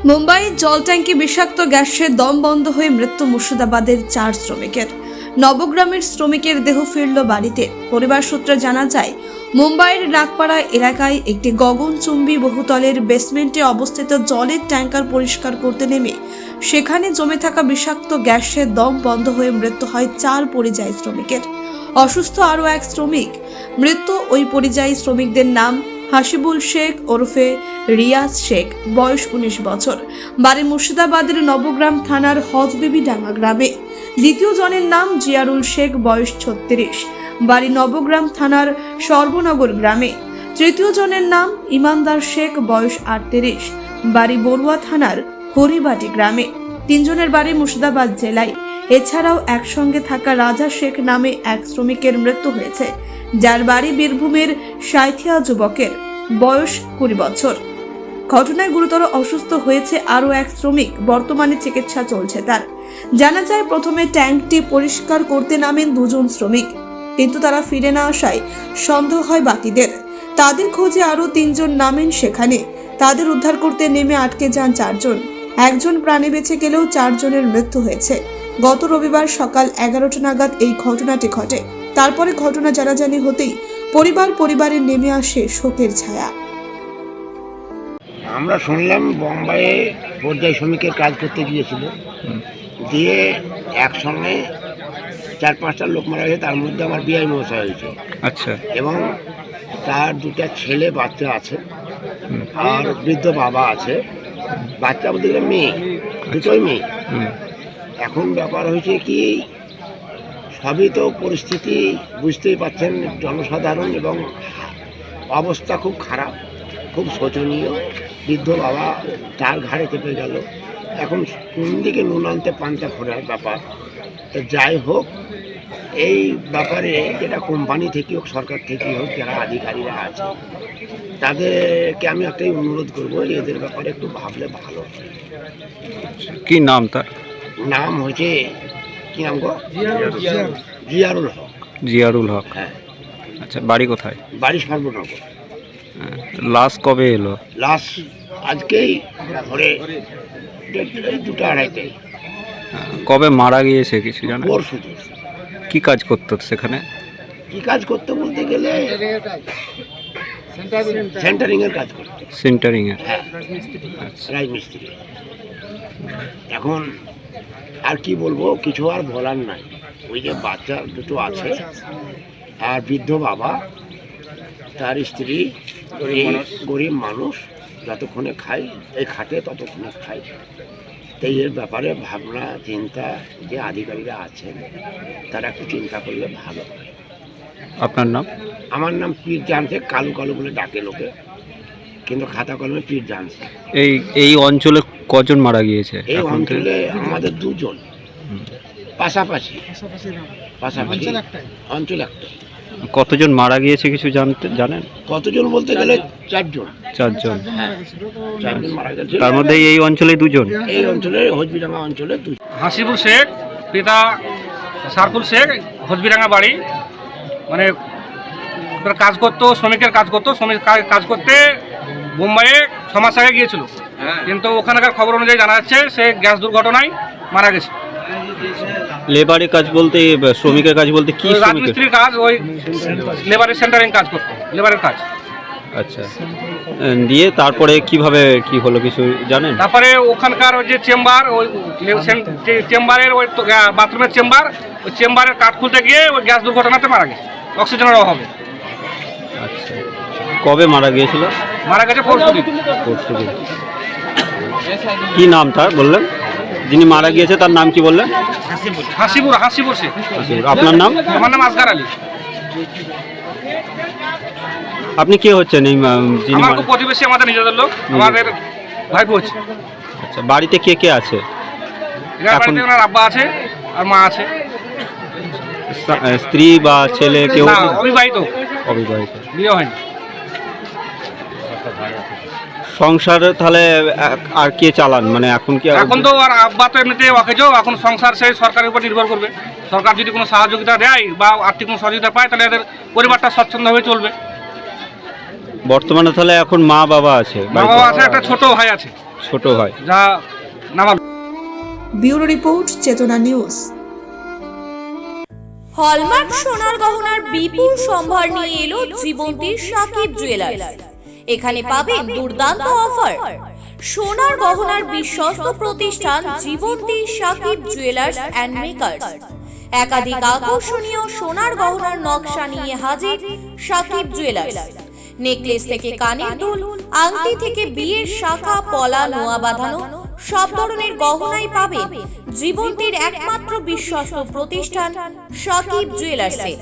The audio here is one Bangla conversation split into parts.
মুম্বাইয়ের জল ট্যাঙ্কি বিষাক্ত গ্যাসে দম বন্ধ হয়ে মৃত্যু মুর্শিদাবাদের 4 শ্রমিকের। নবগ্রামের শ্রমিকের দেহ ফিরল বাড়িতে। পরিবার সূত্রে জানা যায়, মুম্বাইয়ের নাগপাড়া এলাকায় একটি গগনচুম্বী বহুতলের বেসমেন্টে অবস্থিত জলের ট্যাঙ্কার পরিষ্কার করতে নেমে সেখানে জমে থাকা বিষাক্ত গ্যাসে দম বন্ধ হয়ে মৃত্যু হয় 4 পরিযায়ী শ্রমিকের। অসুস্থ আরও এক শ্রমিক। মৃত্যু ওই পরিযায়ী শ্রমিকদের নাম হাসিবুল শেখ ওরফে রিয়াজ শেখ, বয়স 19 বছর, বাড়ি মুর্শিদাবাদের নবগ্রাম থানার হজবিবিডাঙ্গা গ্রামে। দ্বিতীয় জনের নাম জিয়ারুল শেখ, বয়স 36, বাড়ি নবগ্রাম থানার সর্বনগর গ্রামে। তৃতীয় জনের নাম ইমানদার শেখ, বয়স 38, বাড়ি বড়ুয়া থানার হরিবাটি গ্রামে। তিনজনের বাড়ি মুর্শিদাবাদ জেলায়। এছাড়াও একসঙ্গে থাকা রাজা শেখ নামে এক শ্রমিকের মৃত্যু হয়েছে, যার বাড়ি বীরভূমের সাঁইথিয়া যুবকের, বয়স 20 বছর। ঘটনায় গুরুতর অসুস্থ হয়েছে আরও এক শ্রমিক, বর্তমানে চিকিৎসা চলছে তার। জানা যায়, প্রথমে ট্যাঙ্কটি পরিষ্কার করতে নামেন 2 জন শ্রমিক, কিন্তু তারা ফিরে না আসায় সন্দেহ হয় বাকিদের। তাদের খোঁজে আরও 3 জন নামেন সেখানে। তাদের উদ্ধার করতে নেমে আটকে যান 4 জন। একজন প্রাণে বেঁচে গেলেও 4 জনের মৃত্যু হয়েছে। গত রবিবার সকাল 11টা নাগাদ এই ঘটনাটি ঘটে। তারপরে ঘটনা জানাজানি হতেই পরিবারে নেমে আসে শোকের ছায়া। আমরা শুনলাম বোম্বাইয়ে পর্যায় শ্রমিকের কাজ করতে গিয়েছিল, দিয়ে একসঙ্গে 4-5টা লোক মারা গেছে। তার মধ্যে আমার বিআই মশাই হয়েছে। আচ্ছা। এবং তার 2টা ছেলে বাচ্চা আছে, আর বৃদ্ধ বাবা আছে। বাচ্চা বলতে গেলে মেয়ে, দুটোই মেয়ে। এখন ব্যাপার হয়েছে কি, সবই তো পরিস্থিতি বুঝতেই পারছেন, জনসাধারণ, এবং অবস্থা খুব খারাপ, খুব শোচনীয়। বৃদ্ধ বাবা তার ঘাড়ে চেপে গেল। এখন কোন দিকে নুন আনতে পান্তা ফোড়ার ব্যাপার। তো যাই হোক, এই ব্যাপারে যেটা কোম্পানি থেকে হোক, সরকার থেকে হোক, যারা আধিকারিকরা আছে তাদেরকে আমি একটাই অনুরোধ করবো, এদের ব্যাপারে একটু ভাবলে ভালো হয়। কি নাম তার? নাম হচ্ছে, কি নাম গো? জিয়ারুল হক। জিয়ারুল হক। হ্যাঁ। আচ্ছা, বাড়ি কোথায়? বাড়ি সর্বনগর। লাশ কবে এলো? লাশ আজকেই ভোরে 2টা-2:30টায়। কবে মারা গিয়েছে কিছু জানেন? পরশু দিন। কি কাজ করতো সেখানে? কি কাজ করতে বলতে গেলে সেন্টারিং এর কাজ করতো। সেন্টারিং এর? হ্যাঁ, রাজমিস্ত্রি। এখন আর কি বলবো, কিছু আর বলার নাই। ওই যে বাচ্চা দুটো আছে, আর বৃদ্ধ বাবা, তার স্ত্রী, গরিব মানুষ, যতক্ষণে খাই এই খাটে ততক্ষণে খাই। তাই এর ব্যাপারে ভাবনা চিন্তা যে আধিকারিকরা আছেন তারা একটু চিন্তা করলে ভালো হয়। আপনার নাম? আমার নাম পীর জানছে, কালু কালু বলে ডাকে লোকে, কিন্তু খাতা কলমে পীর জানছে। এই অঞ্চলে কজন মারা গিয়েছে? এই অঞ্চলে আমাদের 2 জন, পাশাপাশি অঞ্চল একটাই। কতজন মারা গিয়েছে কিছু জানেন? কতজন বলতে গেলে 4 জন। 4 জন। হ্যাঁ, 4 জন মারা গেছে। তার মধ্যে এই অঞ্চলে 2 জন। এই অঞ্চলে হজবিডাঙ্গা অঞ্চলে 2 জন। হাসিবুল শেখ, পিতা সারফুল শেখ, হজবিডাঙ্গা বাড়ি। মানে কাজ করতো, শ্রমিকের কাজ করতো। শ্রমিক কাজ করতে মুম্বাইয়ে 6 মাস আগে গিয়েছিল, কিন্তু ওখানকার খবর অনুযায়ী জানা যাচ্ছে সে গ্যাস দুর্ঘটনায় মারা গেছে। লেবারের কাজ বলতে, শ্রমিকের কাজ বলতে কি? রাজমিস্ত্রির কাজ, ওই লেবারের সেন্টারিং কাজ করতো, লেবারের কাজ। আচ্ছা, দিয়ে তারপরে কিভাবে কি হলো কিছু জানেন? তারপরে ওখানকার ওই যে চেম্বার, ওই যে চেম্বারের ওই বাথরুমের চেম্বার, ওই চেম্বারের কাঠ খুলতে গিয়ে ওই গ্যাস দুর্ঘটনাতে মারা গেছে, অক্সিজেনের অভাবে। আচ্ছা, কবে মারা গিয়েছিল? মারা গেছে পরশুদিন। কি নাম তার বললেন? যিনি মারা গিয়েছে তার নাম কি বললেন? হাসিবুল শেখ। আপনার নাম? আমার নাম আসগার আলী। আপনি কে হচ্ছেন? এই আমার খুব প্রতিবেশী, আমাদের নিজেদের লোক, আমাদের ভাইপো হচ্ছে। আচ্ছা, বাড়িতে কে কে আছে? বাড়িতে ওনার আব্বা আছে আর মা আছে। স্ত্রী বা ছেলে কেউ? অবিবাহিত। বিয়ে হয়নি। সংসার তাহলে আর কে চালান? মানে এখন তো আর আব্বা তো এমনিতে অকেজো, এখন সংসার সেই সরকারের উপর নির্ভর করবে। সরকার যদি কোনো সহযোগিতা দেয় বা আর্থিক কোনো সহযোগিতা পায়, তাহলে এদের পরিবারটা স্বচ্ছন্দভাবে চলবে। বর্তমানে তাহলে এখন মা বাবা আছে? মা বাবা আছে, একটা ছোট ভাই আছে। ছোট হয়। যা নামা। ব্যুরো রিপোর্ট, চেতনা নিউজ। হলমার্ক সোনার গহনার বিপুল সম্ভার নিয়ে এলো জীবন্তীর সাকিব জুয়েলার্স। এখানে পাবেন দুর্দান্ত অফার। সোনার গহনার বিশ্বস্ত প্রতিষ্ঠান Jibonti Sakib jewellers and makers. একাধিক আকর্ষণীয় সোনার গহনার নকশা নিয়ে হাজির সাকিব জুয়েলার্স। নেকলেস থেকে কানের দুল, আংটি থেকে বিয়ের শাখা, পলা, নোয়া বাঁধানো সব ধরনের গহনাই পাবেন জীবন্তীর একমাত্র বিশ্বস্ত প্রতিষ্ঠান সাকিব জুয়েলার্সে।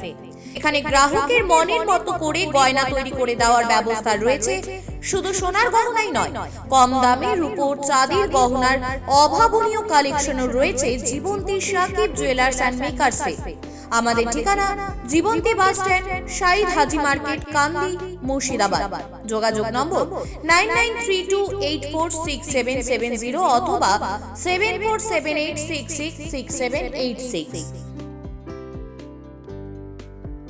এখানে গ্রাহকের মনের মতো করে গয়না তৈরি করে দেওয়ার ব্যবস্থা রয়েছে। শুধু সোনার গহনাই নয়, কম দামে রূপোর, চাঁদির গহনার অভাবনীয় কালেকশনও রয়েছে জীবন্তী সাকিব জুয়েলার্স অ্যান্ড মেকার্সে। আমাদের ঠিকানা জীবন্তী বাস স্ট্যান্ড, শাহিদ হাজি মার্কেট, কান্দি, মুর্শিদাবাদ। যোগাযোগ নম্বর 9932846770 অথবা 7478666786।